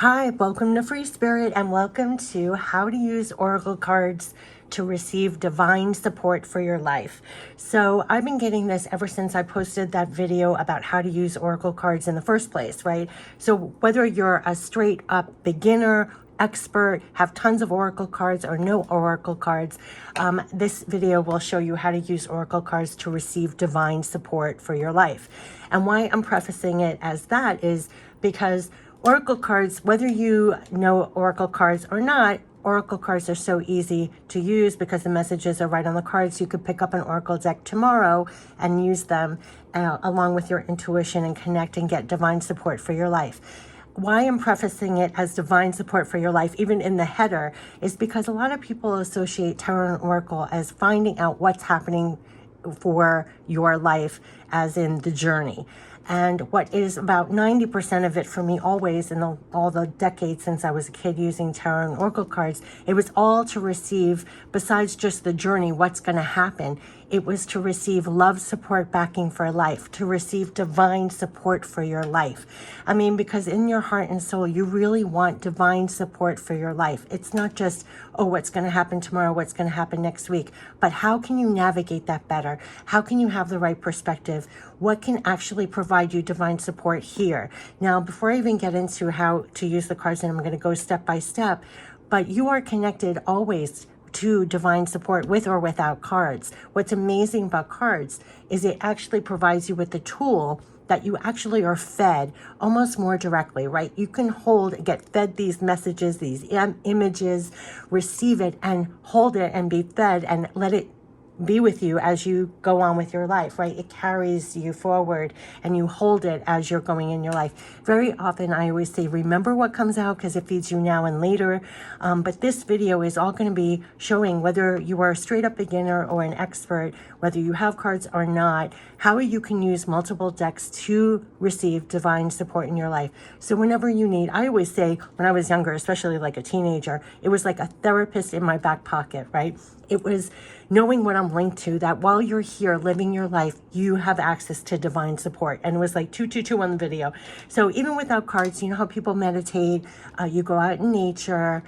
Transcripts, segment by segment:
Hi, welcome to Free Spirit and welcome to how to use Oracle cards to receive divine support for your life. So I've been getting this ever since I posted that video about how to use Oracle cards in the first place, right? So whether you're a straight up beginner, expert, have tons of Oracle cards or no Oracle cards, this video will show you how to use Oracle cards to receive divine support for your life. And why I'm prefacing it as that is because Oracle cards, whether you know Oracle cards or not, Oracle cards are so easy to use because the messages are right on the cards. You could pick up an Oracle deck tomorrow and use them along with your intuition and connect and get divine support for your life. Why I'm prefacing it as divine support for your life, even in the header, is because a lot of people associate Tarot and Oracle as finding out what's happening for your life, as in the journey. And what is about 90% of it for me always in all the decades since I was a kid using Tarot and Oracle cards, it was all to receive, besides just the journey, what's going to happen. It was to receive love, support, backing for life, to receive divine support for your life. I mean, because in your heart and soul, you really want divine support for your life. It's not just, oh, what's going to happen tomorrow, what's going to happen next week, but how can you navigate that better? How can you have the right perspective? What can actually provide you divine support here? Now, before I even get into how to use the cards, and I'm going to go step by step, but you are connected always to divine support with or without cards. What's amazing about cards is it actually provides you with the tool that you actually are fed almost more directly, right? You can get fed these messages, these images, receive it and hold it and be fed and let it be with you as you go on with your life, right? It carries you forward and you hold it as you're going in your life. Very often I always say, remember what comes out because it feeds you now and later. But this video is all going to be showing whether you are a straight up beginner or an expert, whether you have cards or not, how you can use multiple decks to receive divine support in your life. So whenever you need, I always say when I was younger, especially like a teenager, it was like a therapist in my back pocket, right? It was knowing what I'm linked to, that while you're here living your life, you have access to divine support. And it was like 222 on the video. So even without cards, you know how people meditate, you go out in nature,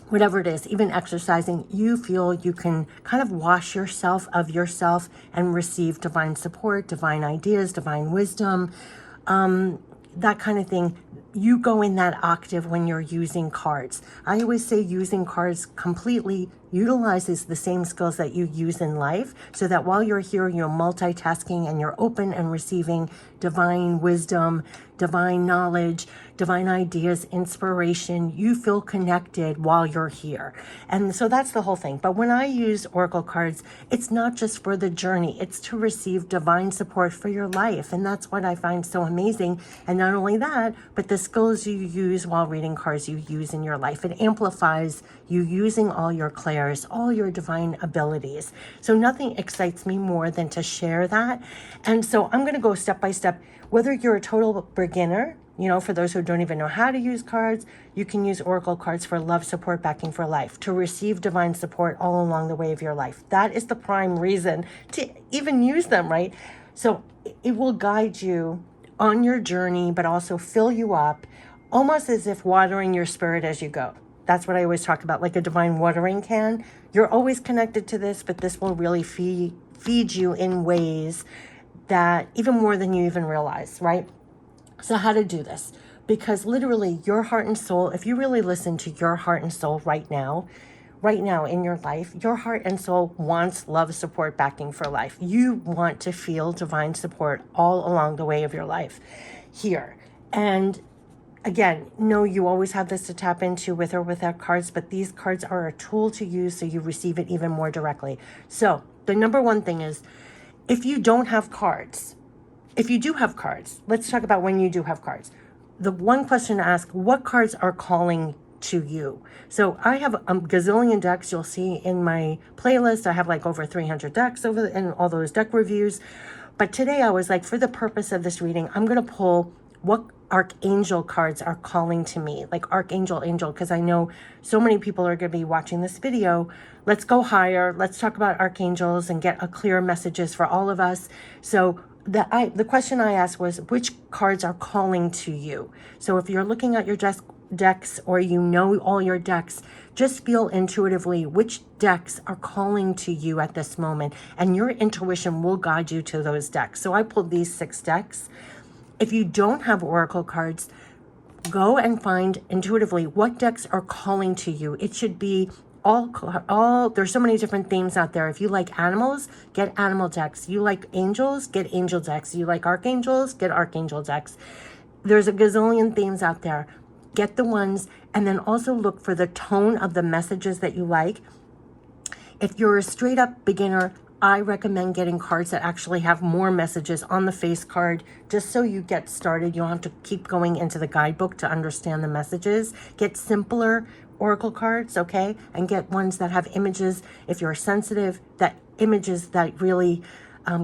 whatever it is, even exercising, you feel you can kind of wash yourself of yourself and receive divine support, divine ideas, divine wisdom, that kind of thing. You go in that octave when you're using cards. I always say using cards completely utilizes the same skills that you use in life, so that while you're here, you're multitasking and you're open and receiving divine wisdom, divine knowledge, divine ideas, inspiration. You feel connected while you're here. And so that's the whole thing. But when I use Oracle cards, it's not just for the journey, it's to receive divine support for your life. And that's what I find so amazing. And not only that, but the skills you use while reading cards you use in your life. It amplifies you using all your clairs, all your divine abilities. So nothing excites me more than to share that. And so I'm going to go step by step. Whether you're a total beginner, you know, for those who don't even know how to use cards, you can use Oracle cards for love, support, backing for life, to receive divine support all along the way of your life. That is the prime reason to even use them, right? So it will guide you on your journey, but also fill you up, almost as if watering your spirit as you go. That's what I always talk about, like a divine watering can. You're always connected to this, but this will really feed you in ways that even more than you even realize, right? So how to do this? Because literally your heart and soul, if you really listen to your heart and soul right now in your life, your heart and soul wants love, support, backing for life. You want to feel divine support all along the way of your life here. And again, no, you always have this to tap into with or without cards, but these cards are a tool to use so you receive it even more directly. So the number one thing is, if you don't have cards, if you do have cards, let's talk about when you do have cards. The one question to ask, what cards are calling to you? So I have a gazillion decks. You'll see in my playlist, I have like over 300 decks and all those deck reviews. But today I was like, for the purpose of this reading, I'm going to pull what archangel cards are calling to me, like archangel, angel, because I know so many people are going to be watching this video. Let's go higher. Let's talk about archangels and get a clear messages for all of us. So the question I asked was, which cards are calling to you? So if you're looking at your decks, or you know all your decks, just feel intuitively which decks are calling to you at this moment, and your intuition will guide you to those decks. So I pulled these 6 decks. If you don't have oracle cards, go and find intuitively what decks are calling to you. It should be all there's so many different themes out there. If you like animals, get animal decks. You like angels, get angel decks. You like archangels, get archangel decks. There's a gazillion themes out there. Get the ones, and then also look for the tone of the messages that you like. If you're a straight up beginner, I recommend getting cards that actually have more messages on the face card, just so you get started. You don't have to keep going into the guidebook to understand the messages. Get simpler oracle cards, okay? And get ones that have images, if you're sensitive, that images that really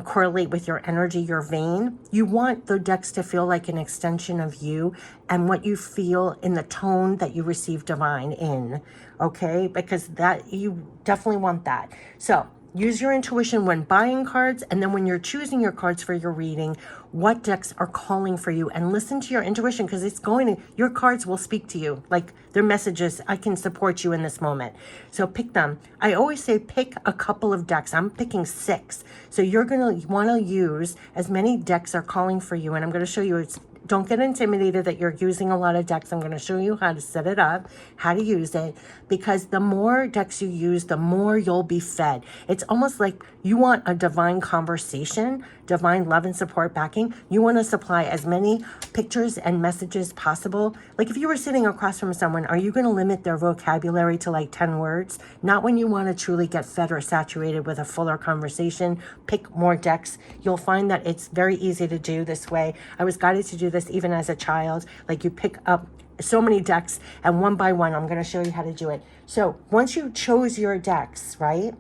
correlate with your energy, your vein. You want the decks to feel like an extension of you and what you feel in the tone that you receive divine in, okay? Because that, you definitely want that. So use your intuition when buying cards, and then when you're choosing your cards for your reading, what decks are calling for you, and listen to your intuition, because it's going to, your cards will speak to you. Like, their messages, I can support you in this moment. So pick them. I always say pick a couple of decks. I'm picking 6. So you're going to want to use as many decks are calling for you. And I'm going to show you, don't get intimidated that you're using a lot of decks. I'm going to show you how to set it up, how to use it, because the more decks you use, the more you'll be fed. It's almost like you want a divine conversation, divine love and support backing. You want to supply as many pictures and messages possible. Like if you were sitting across from someone, are you going to limit their vocabulary to like 10 words? Not when you want to truly get fed or saturated with a fuller conversation. Pick more decks. You'll find that it's very easy to do this way. I was guided to do this even as a child. Like you pick up so many decks, and one by one, I'm going to show you how to do it. So once you chose your decks, right,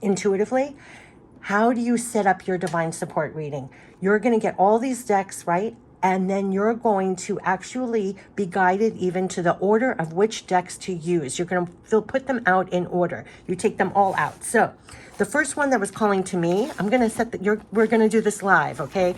intuitively, how do you set up your divine support reading? You're going to get all these decks, right? And then you're going to actually be guided even to the order of which decks to use. You're going to put them out in order. You take them all out. So the first one that was calling to me, I'm going to set the, we're going to do this live, okay,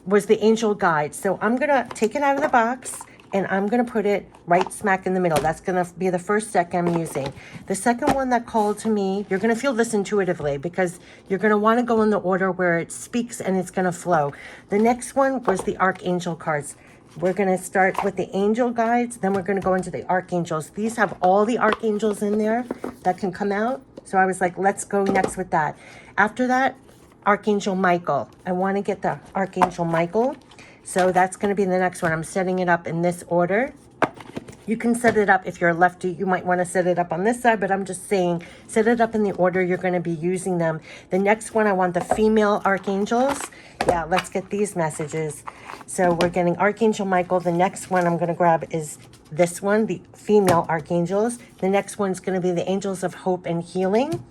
was the Angel Guide. So I'm going to take it out of the box, and I'm going to put it right smack in the middle. That's going to be the first deck I'm using. The second one that called to me, you're going to feel this intuitively, because you're going to want to go in the order where it speaks and it's going to flow. The next one was the Archangel cards. We're going to start with the Angel Guides, then we're going to go into the Archangels. These have all the Archangels in there that can come out. So I was like, let's go next with that. After that, Archangel Michael. I want to get the Archangel Michael. So that's going to be the next one. I'm setting it up in this order. You can set it up if you're a lefty. You might want to set it up on this side, but I'm just saying set it up in the order you're going to be using them. The next one, I want the female archangels. Yeah, let's get these messages. So we're getting Archangel Michael. The next one I'm going to grab is this one, the female archangels. The next one's going to be the angels of hope and healing.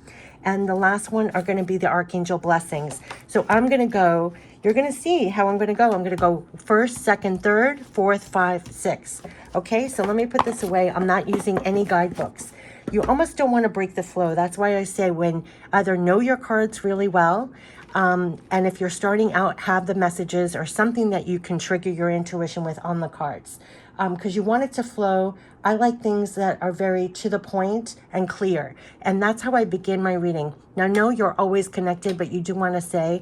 And the last one are going to be the Archangel blessings. So I'm going to go, you're going to see how I'm going to go. I'm going to go first, second, third, fourth, 5, 6. Okay, so let me put this away. I'm not using any guidebooks. You almost don't want to break the flow. That's why I say when either know your cards really well, and if you're starting out, have the messages or something that you can trigger your intuition with on the cards. Because you want it to flow. I like things that are very to the point and clear. And that's how I begin my reading. Now, no, you're always connected, but you do want to say,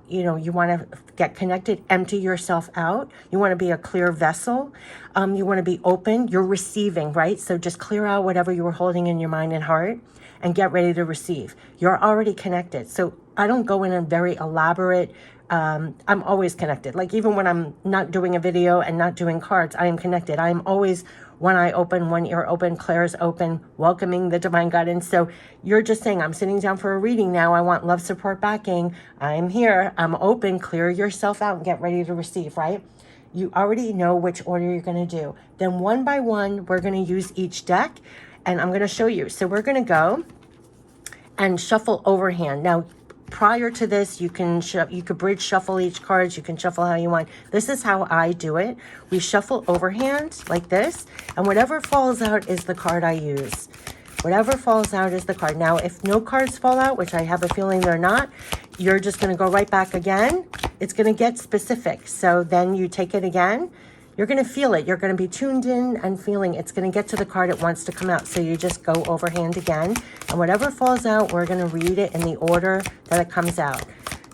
you know, you want to get connected, empty yourself out. You want to be a clear vessel. You want to be open. You're receiving, right? So just clear out whatever you were holding in your mind and heart and get ready to receive. You're already connected. So I don't go in a very elaborate, I'm always connected. Like even when I'm not doing a video and not doing cards, I am connected. I am always one eye open, one ear open, clairs open, welcoming the divine guidance. So you're just saying, I'm sitting down for a reading now. I want love, support, backing. I'm here. I'm open. Clear yourself out and get ready to receive, right? You already know which order you're going to do. Then one by one, we're going to use each deck, and I'm going to show you. So we're going to go and shuffle overhand. Now, prior to this, you could bridge shuffle each card. You can shuffle how you want. This is how I do it. We shuffle overhand like this, and whatever falls out is the card I use. Whatever falls out is the card. Now, if no cards fall out, which I have a feeling they're not, you're just going to go right back again. It's going to get specific. So then you take it again. You're going to feel it. You're going to be tuned in and feeling it's going to get to the card it wants to come out. So you just go overhand again. And whatever falls out, we're going to read it in the order that it comes out.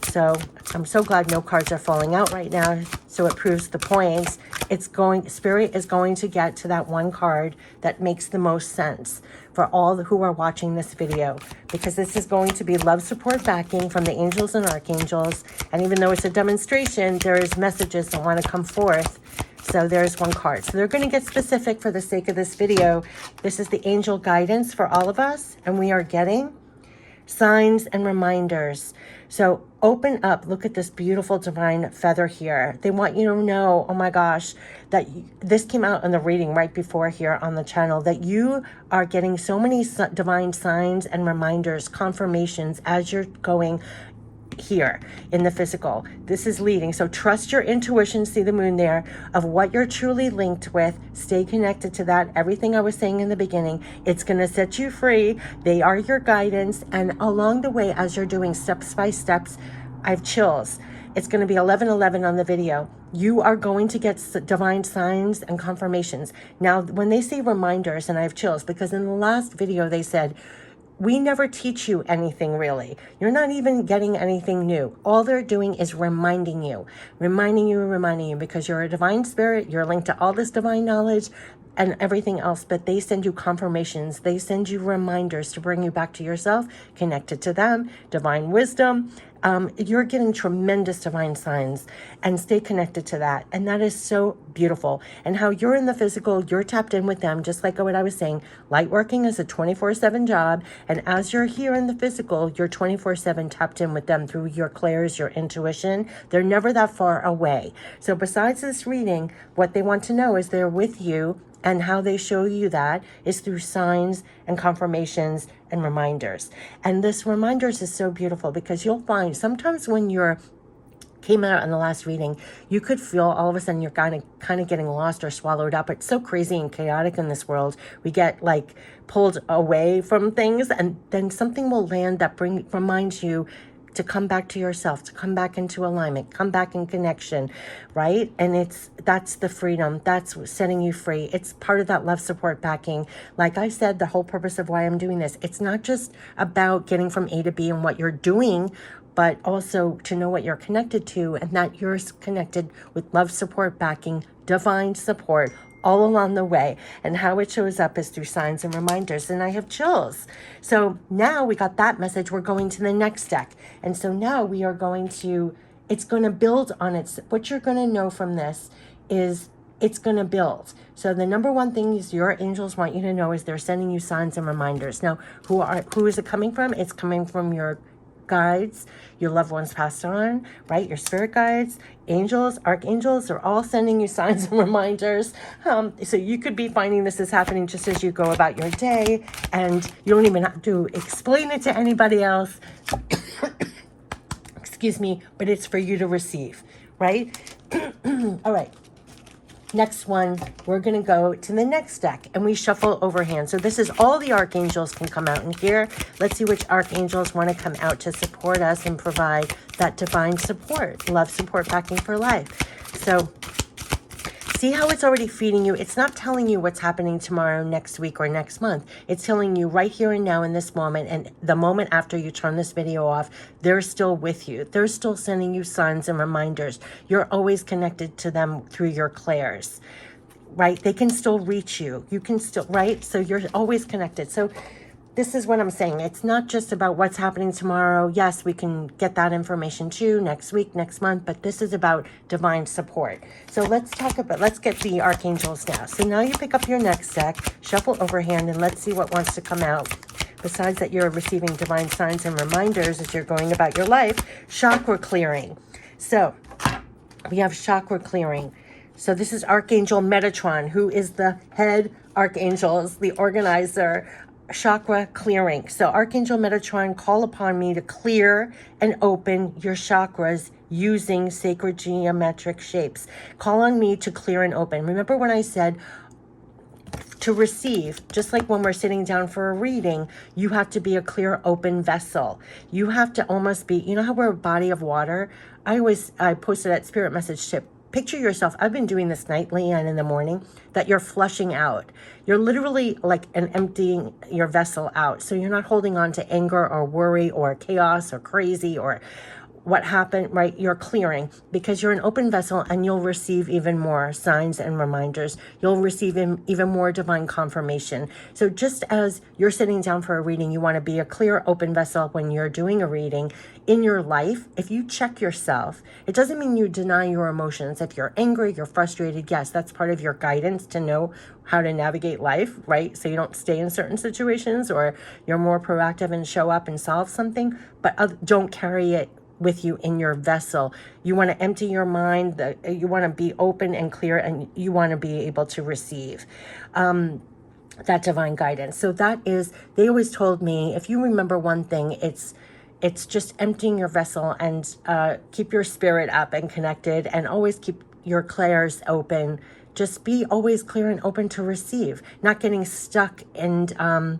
So I'm so glad no cards are falling out right now. So it proves the points. Spirit is going to get to that one card that makes the most sense for all who are watching this video, because this is going to be love, support, backing from the angels and archangels. And even though it's a demonstration, there is messages that want to come forth. So there's one card. So they're going to get specific for the sake of this video. This is the angel guidance for all of us, and we are getting signs and reminders. So open up. Look at this beautiful divine feather here. They want you to know, oh my gosh, that this came out in the reading right before here on the channel, that you are getting so many divine signs and reminders, confirmations as you're going here in the physical. This is leading. So trust your intuition, see the moon there, of what you're truly linked with. Stay connected to that. Everything I was saying in the beginning, it's going to set you free. They are your guidance. And along the way, as you're doing steps by steps, I have chills. It's going to be 11:11 on the video. You are going to get divine signs and confirmations. Now, when they say reminders, and I have chills, because in the last video they said, we never teach you anything really. You're not even getting anything new. All they're doing is reminding you, because you're a divine spirit. You're linked to all this divine knowledge and everything else, but they send you confirmations. They send you reminders to bring you back to yourself, connected to them, divine wisdom. You're getting tremendous divine signs, and stay connected to that. And that is so beautiful. And how you're in the physical, you're tapped in with them, just like what I was saying. Light working is a 24/7 job. And as you're here in the physical, you're 24/7 tapped in with them through your clairs, your intuition. They're never that far away. So besides this reading, what they want to know is they're with you. And how they show you that is through signs and confirmations and reminders. And this reminders is so beautiful, because you'll find sometimes when you're came out in the last reading, you could feel all of a sudden you're kind of getting lost or swallowed up. It's so crazy and chaotic in this world. We get like pulled away from things, and then something will land that reminds you to come back to yourself, to come back into alignment, come back in connection, right? And that's the freedom. That's setting you free. It's part of that love, support, backing. Like I said, the whole purpose of why I'm doing this, it's not just about getting from A to B and what you're doing, but also to know what you're connected to, and that you're connected with love, support, backing, divine support, all along the way. And how it shows up is through signs and reminders. And I have chills. So now we got that message. We're going to the next deck. And so now we are going to, it's going to build on it. What you're going to know from this is it's going to build. So the number one thing is your angels want you to know is they're sending you signs and reminders. Now, who is it coming from? It's coming from your guides, your loved ones passed on, right? Your spirit guides, angels, archangels are all sending you signs and reminders. So you could be finding this is happening just as you go about your day, and you don't even have to explain it to anybody else. Excuse me, but it's for you to receive, right? All right. Next one, we're going to go to the next deck, and we shuffle overhand. So this is all the archangels can come out in here. Let's see which archangels want to come out to support us and provide that divine support, love, support, backing for life. So see how it's already feeding you. It's not telling you what's happening tomorrow, next week, or next month. It's telling you right here and now in this moment, and the moment after you turn this video off, they're still with you. They're still sending you signs and reminders. You're always connected to them through your clairs, right? They can still reach you. You can still, right? So you're always connected. So this is what I'm saying. It's not just about what's happening tomorrow. Yes, we can get that information too next week, next month, but this is about divine support. So let's get the archangels now. So now you pick up your next deck, shuffle overhand, and let's see what wants to come out. Besides that, you're receiving divine signs and reminders as you're going about your life. Chakra clearing. So we have chakra clearing. So this is Archangel Metatron, who is the head archangel, the organizer. Chakra clearing. So Archangel Metatron, call upon me to clear and open your chakras using sacred geometric shapes. Call on me to clear and open. Remember when I said to receive, just like when we're sitting down for a reading, you have to be a clear, open vessel. You have to almost be, you know how we're a body of water? I posted that spirit message tip. Picture yourself, I've been doing this nightly and in the morning, that you're flushing out. You're literally like emptying your vessel out. So you're not holding on to anger or worry or chaos or crazy or what happened, right? You're clearing because you're an open vessel, and you'll receive even more signs and reminders. You'll receive even more divine confirmation. So just as you're sitting down for a reading, you want to be a clear, open vessel when you're doing a reading in your life. If you check yourself, it doesn't mean you deny your emotions. If you're angry, you're frustrated, yes, that's part of your guidance to know how to navigate life, right? So you don't stay in certain situations, or you're more proactive and show up and solve something, but don't carry it with you in your vessel. You want to empty your mind, you want to be open and clear, and you want to be able to receive that divine guidance. So that is, they always told me, if you remember one thing, it's just emptying your vessel and keep your spirit up and connected, and always keep your clairs open. Just be always clear and open to receive, not getting stuck. And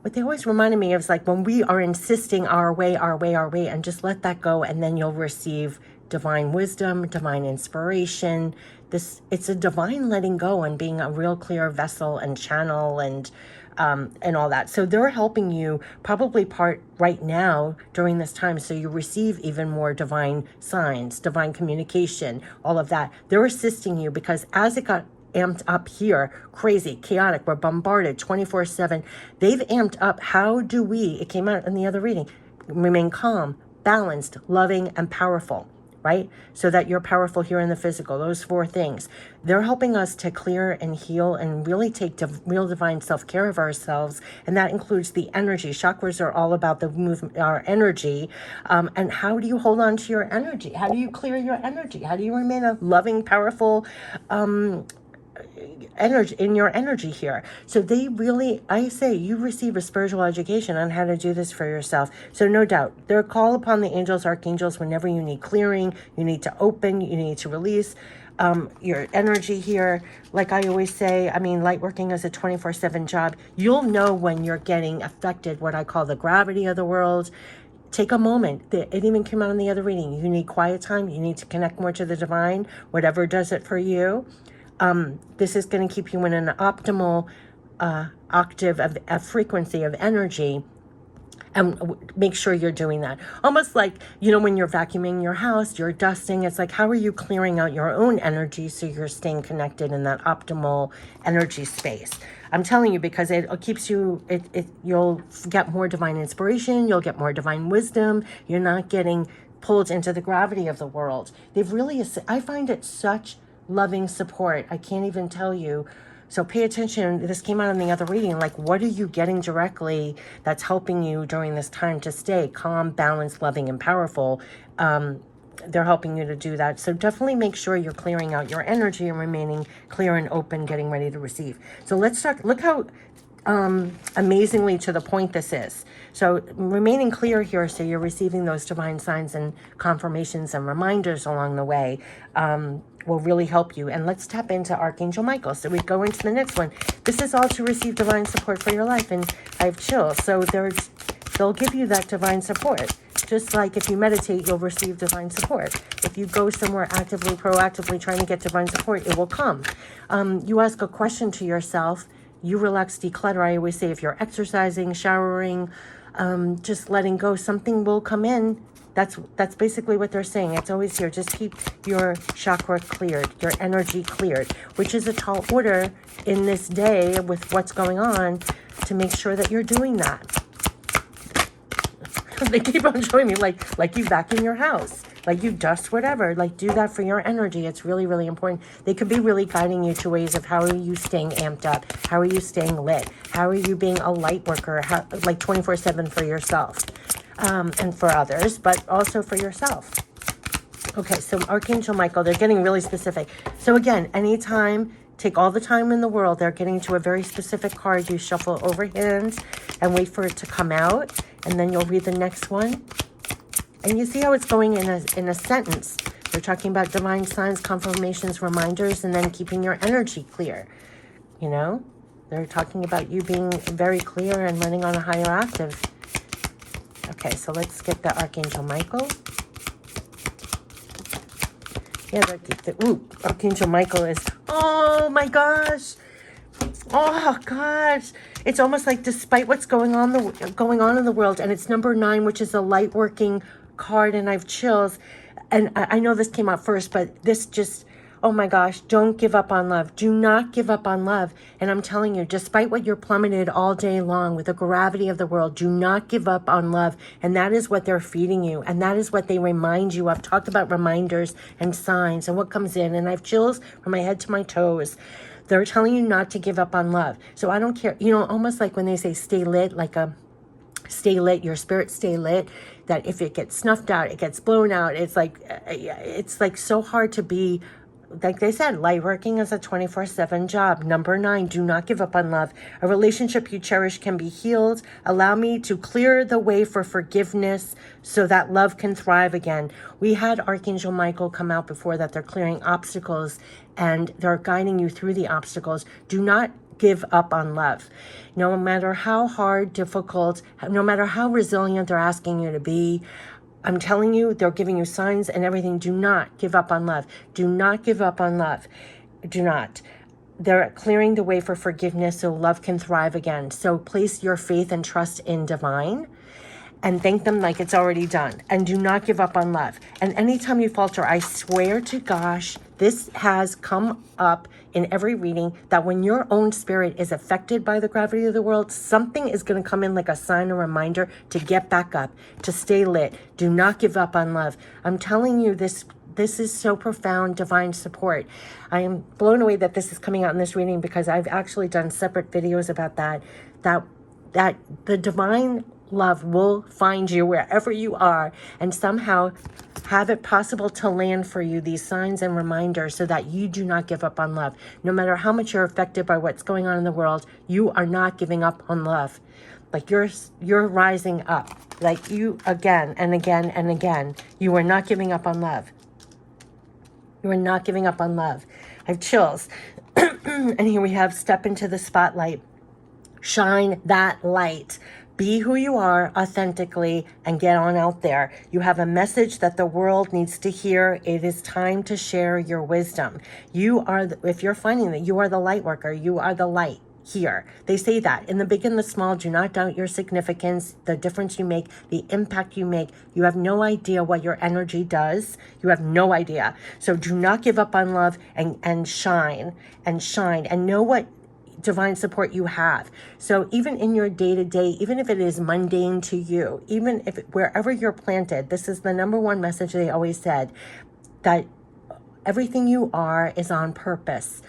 what they always reminded me of is like when we are insisting our way, and just let that go, and then you'll receive divine wisdom, divine inspiration. It's a divine letting go and being a real clear vessel and channel and all that. So they're helping you probably part right now during this time, so you receive even more divine signs, divine communication, all of that. They're assisting you because as it got amped up here, crazy, chaotic, we're bombarded 24/7. They've amped up. How do we, it came out in the other reading, remain calm, balanced, loving, and powerful, right? So that you're powerful here in the physical, those 4 things. They're helping us to clear and heal and really take real divine self-care of ourselves. And that includes the energy. Chakras are all about the movement, our energy. And how do you hold on to your energy? How do you clear your energy? How do you remain a loving, powerful, energy in your energy here? So they really, I say, you receive a spiritual education on how to do this for yourself. So no doubt, they're call upon the angels, archangels, whenever you need clearing, you need to open, you need to release your energy here. Like I always say, I mean, light working is a 24/7 job. You'll know when you're getting affected, what I call the gravity of the world. Take a moment. It even came out in the other reading. You need quiet time. You need to connect more to the divine, whatever does it for you. This is going to keep you in an optimal octave of frequency of energy, and make sure you're doing that. Almost like, you know, when you're vacuuming your house, you're dusting, it's like, how are you clearing out your own energy so you're staying connected in that optimal energy space? I'm telling you, because it keeps you, you'll get more divine inspiration, you'll get more divine wisdom, you're not getting pulled into the gravity of the world. They've really, I find it such loving support. I can't even tell you. So pay attention. This came out in the other reading. Like, what are you getting directly that's helping you during this time to stay calm, balanced, loving, and powerful? They're helping you to do that. So definitely make sure you're clearing out your energy and remaining clear and open, getting ready to receive. So let's start. Look how amazingly to the point this is. So remaining clear here, so you're receiving those divine signs and confirmations and reminders along the way, will really help you. And let's tap into Archangel Michael. So we go into the next one. This is all to receive divine support for your life. And I have chills. So they'll give you that divine support. Just like if you meditate, you'll receive divine support. If you go somewhere actively, proactively trying to get divine support, it will come. You ask a question to yourself. You relax, declutter. I always say if you're exercising, showering, just letting go, something will come in. That's basically what they're saying. It's always here. Just keep your chakra cleared, your energy cleared, which is a tall order in this day with what's going on, to make sure that you're doing that. They keep on showing me like you vacuum your house, like you dust whatever, like do that for your energy. It's really, really important. They could be really guiding you to ways of how are you staying amped up? How are you staying lit? How are you being a light worker, like 24/7 for yourself and for others, but also for yourself. Okay, so Archangel Michael, they're getting really specific. So again, anytime, take all the time in the world, they're getting to a very specific card. You shuffle over hands and wait for it to come out, and then you'll read the next one. And you see how it's going in a sentence. They're talking about divine signs, confirmations, reminders, and then keeping your energy clear. You know, They're talking about you being very clear and running on a higher octave. Okay, so let's get the Archangel Michael. Yeah, Archangel Michael is, oh my gosh. Oh gosh. It's almost like despite what's going on in the world, and it's number 9, which is a light working card, and I have chills. And I know this came out first, but this just, oh my gosh, don't give up on love. Do not give up on love. And I'm telling you, despite what you're plummeted all day long with the gravity of the world, do not give up on love. And that is what they're feeding you. And that is what they remind you of. Talk about reminders and signs and what comes in. And I have chills from my head to my toes. They're telling you not to give up on love. So I don't care, almost like when they say stay lit, stay lit, your spirit stay lit, that if it gets snuffed out, it gets blown out. It's like so hard to be, like they said, light working is a 24/7 job. Number 9, do not give up on love. A relationship you cherish can be healed. Allow me to clear the way for forgiveness so that love can thrive again. We had Archangel Michael come out before that. They're clearing obstacles and they're guiding you through the obstacles. Do not give up on love. No matter how hard, difficult, no matter how resilient they're asking you to be, I'm telling you, they're giving you signs and everything. Do not give up on love. Do not give up on love. Do not. They're clearing the way for forgiveness so love can thrive again. So place your faith and trust in divine and thank them like it's already done. And do not give up on love. And anytime you falter, I swear to gosh, this has come up in every reading, that when your own spirit is affected by the gravity of the world, something is going to come in like a sign or reminder to get back up, to stay lit. Do not give up on love. I'm telling you, this is so profound, divine support. I am blown away that this is coming out in this reading, because I've actually done separate videos about that the divine love will find you wherever you are and somehow have it possible to land for you, these signs and reminders, so that you do not give up on love. No matter how much you're affected by what's going on in the world, you are not giving up on love. Like you're rising up, like you again and again and again. You are not giving up on love. You are not giving up on love. I have chills. And here we have step into the spotlight. Shine that light. Be who you are authentically and get on out there. You have a message that the world needs to hear. It is time to share your wisdom. You are, if you're finding that you are the light worker, you are the light here. They say that in the big and the small, do not doubt your significance, the difference you make, the impact you make. You have no idea what your energy does. You have no idea. So do not give up on love and shine and know what divine support you have. So even in your day-to-day, even if it is mundane to you, even if wherever you're planted, this is the number one message they always said, that everything you are is on purpose.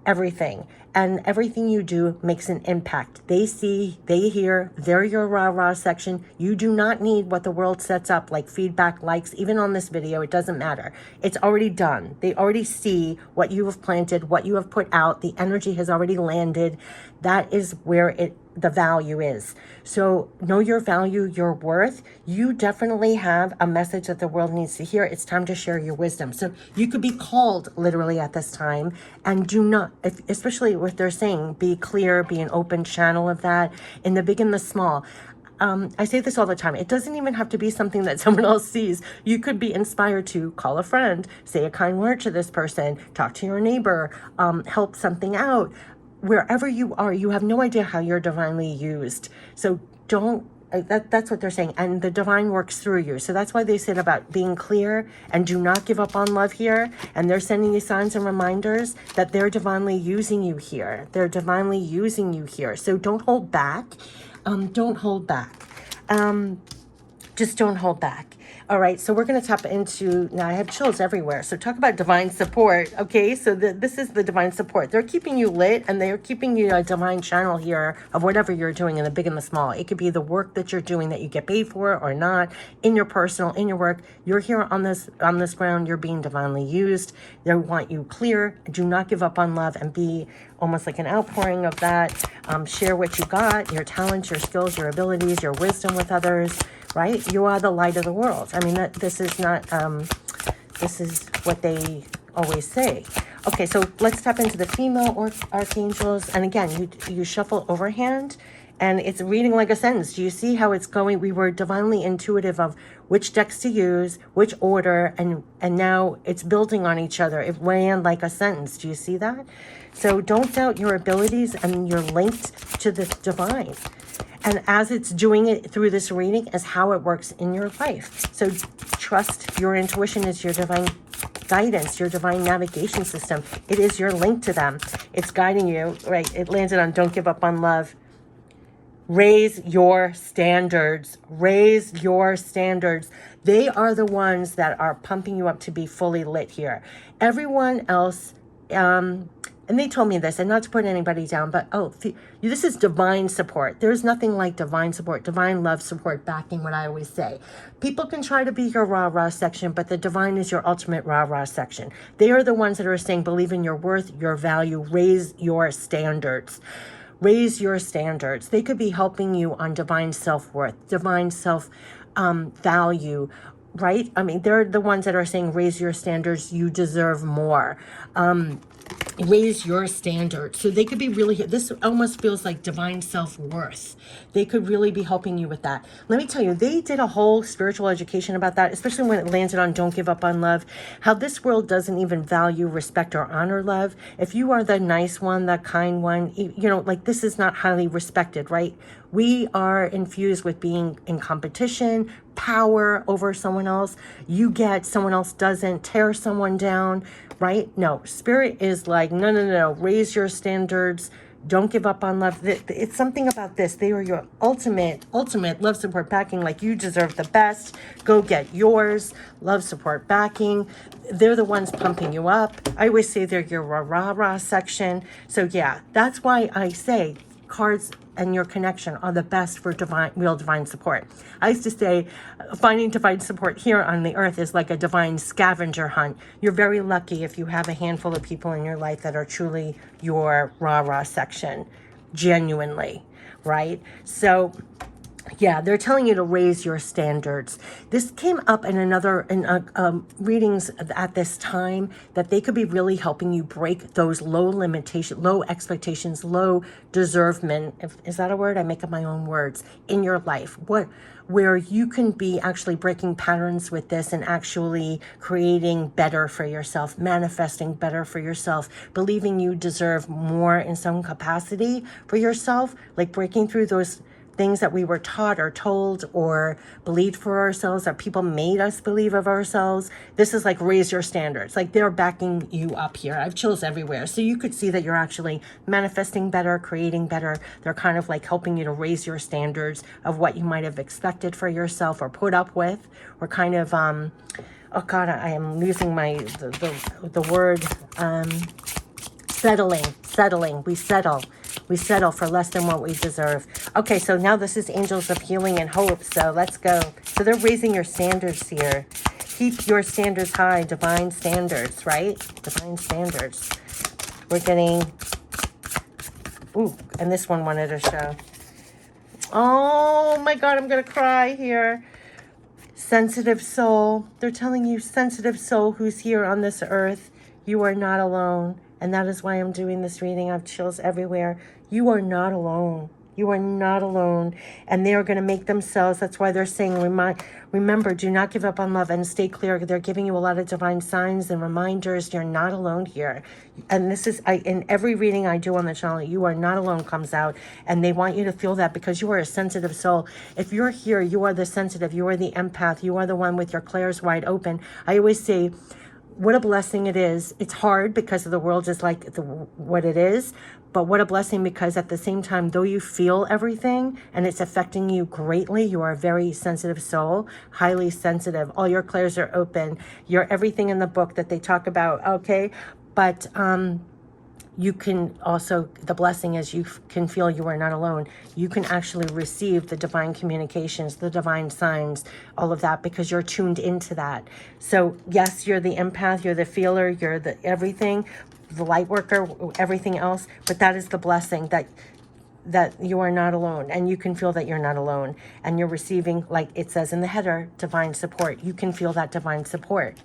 Everything. And everything you do makes an impact. They see, they hear, they're your rah-rah section. You do not need what the world sets up, like feedback, likes, even on this video, it doesn't matter. It's already done. They already see what you have planted, what you have put out. The energy has already landed. That is where the value is. So know your value, your worth. You definitely have a message that the world needs to hear. It's time to share your wisdom. So you could be called literally at this time, and do not, especially what they're saying, be clear, be an open channel of that in the big and the small. I say this all the time. It doesn't even have to be something that someone else sees. You could be inspired to call a friend, say a kind word to this person, talk to your neighbor, help something out. Wherever you are, you have no idea how you're divinely used. So don't, that's what they're saying. And the divine works through you. So that's why they said about being clear and do not give up on love here. And they're sending you signs and reminders that they're divinely using you here. They're divinely using you here. So don't hold back. Don't hold back. Just don't hold back. All right, so we're going to tap into, now I have chills everywhere. So talk about divine support, okay? So this is the divine support. They're keeping you lit, and they're keeping you a divine channel here of whatever you're doing in the big and the small. It could be the work that you're doing that you get paid for or not, in your personal, in your work. You're here on this ground. You're being divinely used. They want you clear. Do not give up on love and be almost like an outpouring of that. Share what you got, your talents, your skills, your abilities, your wisdom with others. Right? You are the light of the world. I mean, this is not, this is what they always say. Okay, so let's tap into the female archangels. And again, you shuffle overhand, and it's reading like a sentence. Do you see how it's going? We were divinely intuitive of which decks to use, which order, and now it's building on each other. It ran like a sentence. Do you see that? So don't doubt your abilities, and you're linked to the divine. And as it's doing it through this reading is how it works in your life. So trust your intuition is your divine guidance, your divine navigation system. It is your link to them. It's guiding you, right? It landed on don't give up on love. Raise your standards. Raise your standards. They are the ones that are pumping you up to be fully lit here. Everyone else, and they told me this, and not to put anybody down, but this is divine support. There's nothing like divine support, divine love support backing what I always say. People can try to be your rah-rah section, but the divine is your ultimate rah-rah section. They are the ones that are saying, believe in your worth, your value, raise your standards. Raise your standards. They could be helping you on divine self-worth, divine self-value, right? I mean, they're the ones that are saying, raise your standards, you deserve more. Raise your standards. So they could be really, this almost feels like divine self-worth. They could really be helping you with that. Let me tell you, they did a whole spiritual education about that, especially when it landed on don't give up on love, how this world doesn't even value, respect, or honor love. If you are the nice one, the kind one, like this is not highly respected, right? We are infused with being in competition, power over someone else. You get, someone else doesn't, tear someone down, right? No, spirit is like, no, raise your standards. Don't give up on love. It's something about this. They are your ultimate love support backing. Like you deserve the best. Go get yours. Love support backing. They're the ones pumping you up. I always say they're your rah-rah section. So yeah, that's why I say cards and your connection are the best for real divine support. I used to say finding divine support here on the earth is like a divine scavenger hunt. You're very lucky if you have a handful of people in your life that are truly your rah-rah section, genuinely, right? So yeah, they're telling you to raise your standards. This came up in readings at this time, that they could be really helping you break those low expectations, low deservement. Is that a word? I make up my own words in your life. Where you can be actually breaking patterns with this and actually creating better for yourself, manifesting better for yourself, believing you deserve more in some capacity for yourself, like breaking through those things that we were taught or told or believed for ourselves, that people made us believe of ourselves. This is like raise your standards. Like they're backing you up here. I have chills everywhere. So you could see that you're actually manifesting better, creating better. They're kind of like helping you to raise your standards of what you might have expected for yourself or put up with, or kind of, oh God, I am losing the word, settling. We settle for less than what we deserve. Okay, so now this is angels of healing and hope. So let's go. So they're raising your standards here. Keep your standards high. Divine standards, right? Divine standards. We're getting, ooh, and this one wanted to show. Oh my God, I'm going to cry here. Sensitive soul. They're telling you, sensitive soul who's here on this earth, you are not alone. And that is why I'm doing this reading. I have chills everywhere. You are not alone. You are not alone. And they are going to make themselves, that's why they're saying, remember, do not give up on love and stay clear. They're giving you a lot of divine signs and reminders. You're not alone here. And this is, in every reading I do on the channel, you are not alone comes out. And they want you to feel that because you are a sensitive soul. If you're here, you are the sensitive. You are the empath. You are the one with your clairs wide open. I always say, what a blessing it is. It's hard because the world is like what it is, but what a blessing, because at the same time, though you feel everything and it's affecting you greatly, you are a very sensitive soul, highly sensitive. All your clairs are open. You're everything in the book that they talk about, okay? But you can also, the blessing is you can feel you are not alone. You can actually receive the divine communications, the divine signs, all of that, because you're tuned into that. So yes, you're the empath, you're the feeler, you're the everything, the light worker, everything else, but that is the blessing, that you are not alone, and you can feel that you're not alone, and you're receiving, like it says in the header, divine support. You can feel that divine support.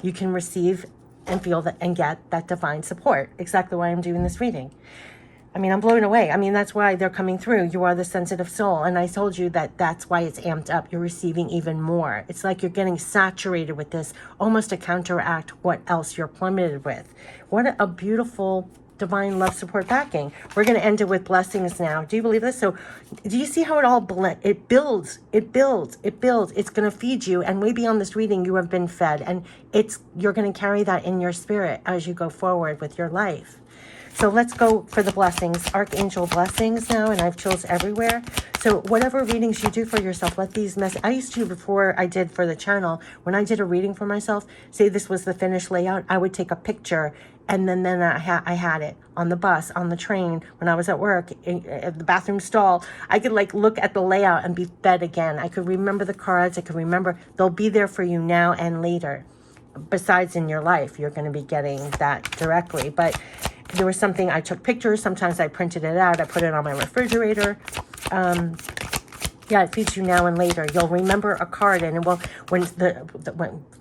You can receive and feel that and get that divine support. Exactly why I'm doing this reading. I mean, I'm blown away. I mean, that's why they're coming through. You are the sensitive soul. And I told you that that's why it's amped up. You're receiving even more. It's like you're getting saturated with this, almost to counteract what else you're plummeted with. What a beautiful divine love support backing. We're going to end it with blessings now. Do you believe this? So do you see how it all it builds, it builds, it builds. It's going to feed you. And way beyond this reading, you have been fed. And you're going to carry that in your spirit as you go forward with your life. So let's go for the blessings, Archangel blessings now, and I have chills everywhere. So whatever readings you do for yourself, let these I used to, before I did for the channel, when I did a reading for myself, say this was the finished layout, I would take a picture, and then I had it on the bus, on the train, when I was at work, at the bathroom stall. I could like look at the layout and be fed again. I could remember the cards. I could remember they'll be there for you now and later. Besides in your life, you're going to be getting that directly. But there was something, I took pictures. Sometimes I printed it out. I put it on my refrigerator. Yeah, it feeds you now and later. You'll remember a card, and well, when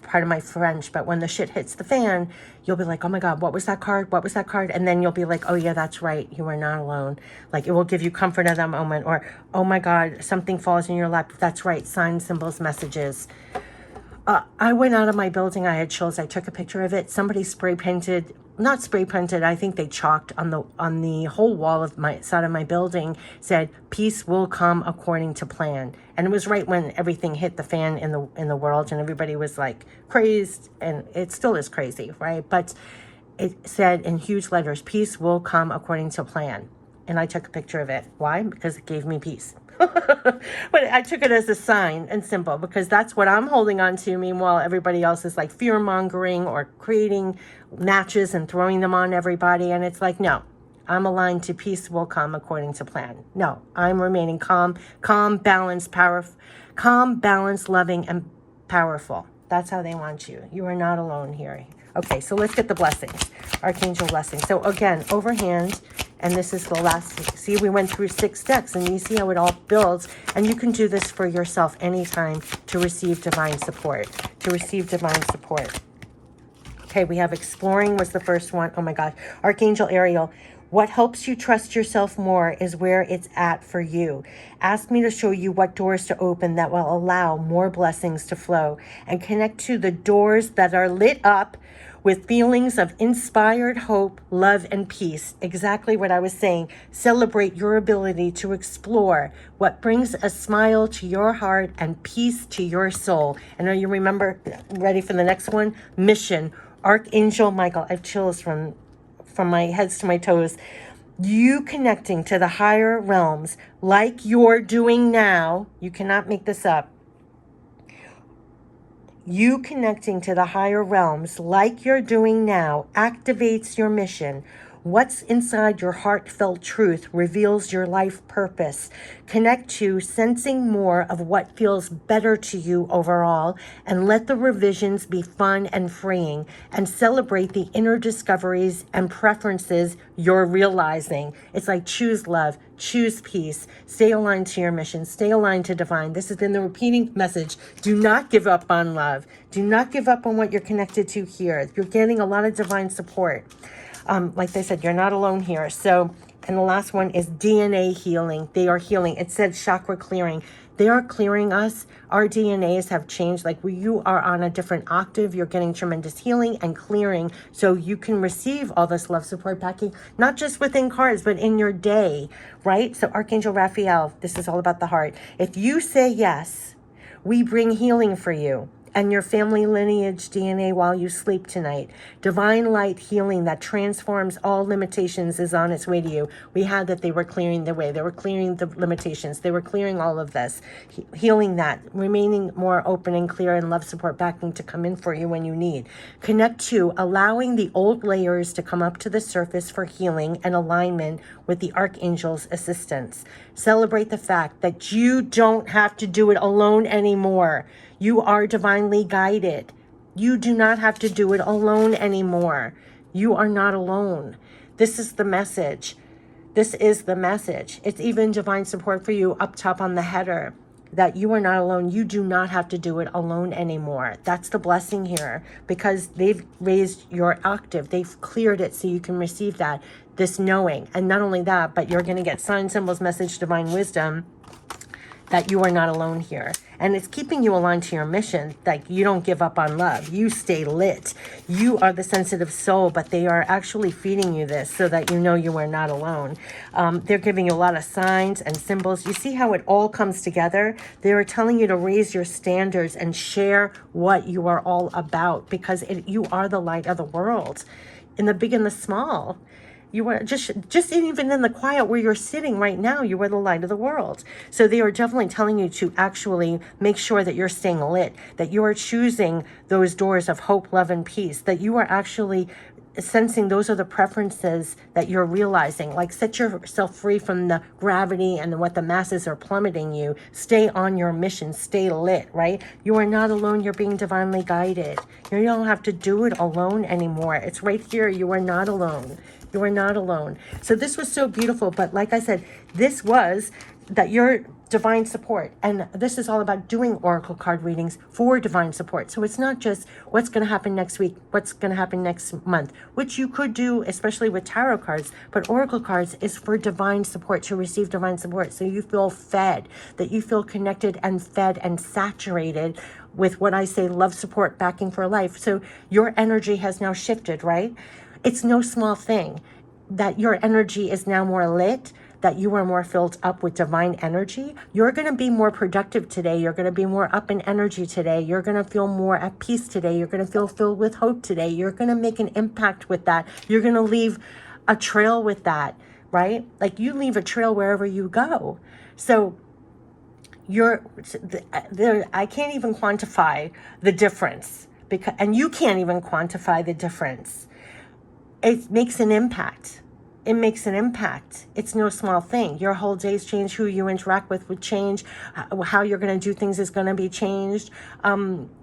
part of my French, but when the shit hits the fan, you'll be like, oh my God, what was that card? What was that card? And then you'll be like, oh yeah, that's right. You are not alone. Like it will give you comfort at that moment. Or, oh my God, something falls in your lap. That's right. Signs, symbols, messages. I went out of my building. I had chills. I took a picture of it. Somebody not spray painted. I think they chalked on the whole wall of my side of my building, said, peace will come according to plan. And it was right when everything hit the fan in the world, and everybody was like crazed, and it still is crazy, right? But it said in huge letters, peace will come according to plan. And I took a picture of it. Why? Because it gave me peace. But I took it as a sign and symbol, because that's what I'm holding on to. Meanwhile, everybody else is like fear mongering or creating matches and throwing them on everybody. And it's like, no, I'm aligned to peace will come according to plan. No, I'm remaining calm, balanced, loving, and powerful. That's how they want you. You are not alone here. Okay, so let's get the blessings. Archangel blessings. So again, overhand. And this is the last, see, we went through 6 decks, and you see how it all builds. And you can do this for yourself anytime to receive divine support, Okay, we have exploring was the first one. Oh my God. Archangel Ariel, what helps you trust yourself more is where it's at for you. Ask me to show you what doors to open that will allow more blessings to flow, and connect to the doors that are lit up with feelings of inspired hope, love, and peace. Exactly what I was saying. Celebrate your ability to explore what brings a smile to your heart and peace to your soul. And now you remember, ready for the next one? Mission. Archangel Michael. I have chills from my heads to my toes. You connecting to the higher realms like you're doing now. You cannot make this up. You connecting to the higher realms like you're doing now activates your mission. What's inside your heartfelt truth reveals your life purpose. Connect to sensing more of what feels better to you overall, and let the revisions be fun and freeing, and celebrate the inner discoveries and preferences you're realizing. It's like choose love, choose peace, stay aligned to your mission, stay aligned to divine. This has been the repeating message. Do not give up on love. Do not give up on what you're connected to here. You're getting a lot of divine support. Like they said, you're not alone here. So, and the last one is DNA healing. They are healing. It said chakra clearing. They are clearing us. Our DNAs have changed. Like you are on a different octave. You're getting tremendous healing and clearing, so you can receive all this love support packing, not just within cards, but in your day, right? So Archangel Raphael, this is all about the heart. If you say yes, we bring healing for you and your family lineage DNA while you sleep tonight. Divine light healing that transforms all limitations is on its way to you. We had that they were clearing the way. They were clearing the limitations. They were clearing all of this, healing that, remaining more open and clear, and love support backing to come in for you when you need. Connect to allowing the old layers to come up to the surface for healing and alignment with the Archangel's assistance. Celebrate the fact that you don't have to do it alone anymore. You are divinely guided. You do not have to do it alone anymore. You are not alone. This is the message. This is the message. It's even divine support for you up top on the header. that you are not alone. You do not have to do it alone anymore. That's the blessing here, because they've raised your octave. They've cleared it so you can receive that, this knowing. And not only that, but you're going to get sign symbols, message, divine wisdom, that you are not alone here. And it's keeping you aligned to your mission. Like, you don't give up on love. You stay lit. You are the sensitive soul, but they are actually feeding you this so that you know you are not alone. They're giving you a lot of signs and symbols. You see how it all comes together? They are telling you to raise your standards and share what you are all about, because you are the light of the world, in the big and the small. You are just even in the quiet where you're sitting right now, you are the light of the world. So they are definitely telling you to actually make sure that you're staying lit, that you are choosing those doors of hope, love, and peace, that you are actually sensing those are the preferences that you're realizing. Like, set yourself free from the gravity and what the masses are plummeting you. Stay on your mission, stay lit, right? You are not alone. You're being divinely guided. You don't have to do it alone anymore. It's right here. You are not alone. You are not alone. So this was so beautiful. But like I said, this was that your divine support. And this is all about doing oracle card readings for divine support. So it's not just what's going to happen next week, what's going to happen next month, which you could do, especially with tarot cards. But oracle cards is for divine support, to receive divine support. So you feel fed, that you feel connected and fed and saturated with what I say, love, support, backing for life. So your energy has now shifted, right? It's no small thing that your energy is now more lit, that you are more filled up with divine energy. You're going to be more productive today. You're going to be more up in energy today. You're going to feel more at peace today. You're going to feel filled with hope today. You're going to make an impact with that. You're going to leave a trail with that, right? Like, you leave a trail wherever you go. So I can't even quantify the difference, and you can't even quantify the difference. It makes an impact. It makes an impact. It's no small thing. Your whole day's change. Who you interact with would change. How you're going to do things is going to be changed.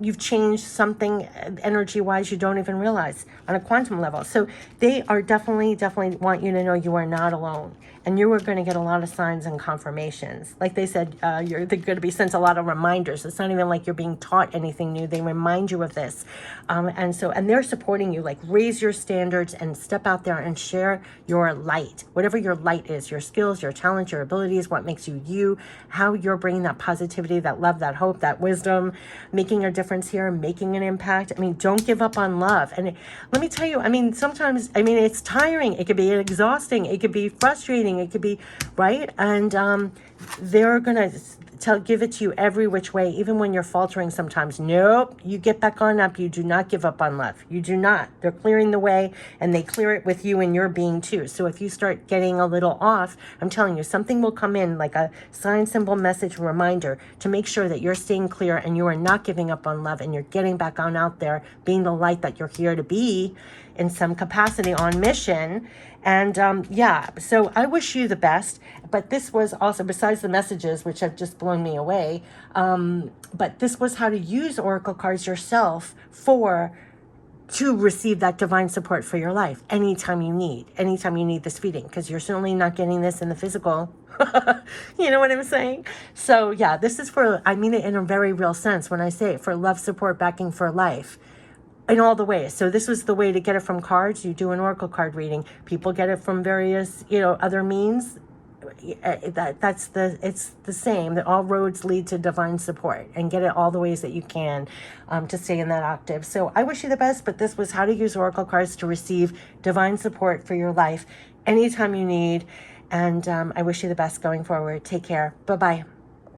You've changed something energy-wise you don't even realize on a quantum level. So they are definitely want you to know you are not alone. And you are going to get a lot of signs and confirmations. Like they said, they're going to be sent a lot of reminders. It's not even like you're being taught anything new. They remind you of this. And they're supporting you. Like, raise your standards and step out there and share your light. Whatever your light is, your skills, your talents, your abilities, what makes you you, how you're bringing that positivity, that love, that hope, that wisdom, making a difference here, making an impact. I mean, don't give up on love. And let me tell you, I mean, sometimes, I mean, it's tiring. It could be exhausting. It could be frustrating. It could be, right? And they're going to give it to you every which way, even when you're faltering sometimes. Nope, you get back on up. You do not give up on love. You do not. They're clearing the way, and they clear it with you and your being too. So if you start getting a little off, I'm telling you, something will come in, like a sign, symbol, message, reminder, to make sure that you're staying clear and you are not giving up on love, and you're getting back on out there, being the light that you're here to be in some capacity, on mission. And yeah, so I wish you the best. But this was also, besides the messages, which have just blown me away, but this was how to use oracle cards yourself to receive that divine support for your life anytime you need this feeding, because you're certainly not getting this in the physical. You know what I'm saying? So yeah, this is I mean it in a very real sense when I say it, for love, support, backing for life. In all the ways. So this was the way to get it from cards. You do an oracle card reading. People get it from various, other means. It's the same. That all roads lead to divine support, and get it all the ways that you can to stay in that octave. So I wish you the best, but this was how to use oracle cards to receive divine support for your life anytime you need. And I wish you the best going forward. Take care. Bye-bye.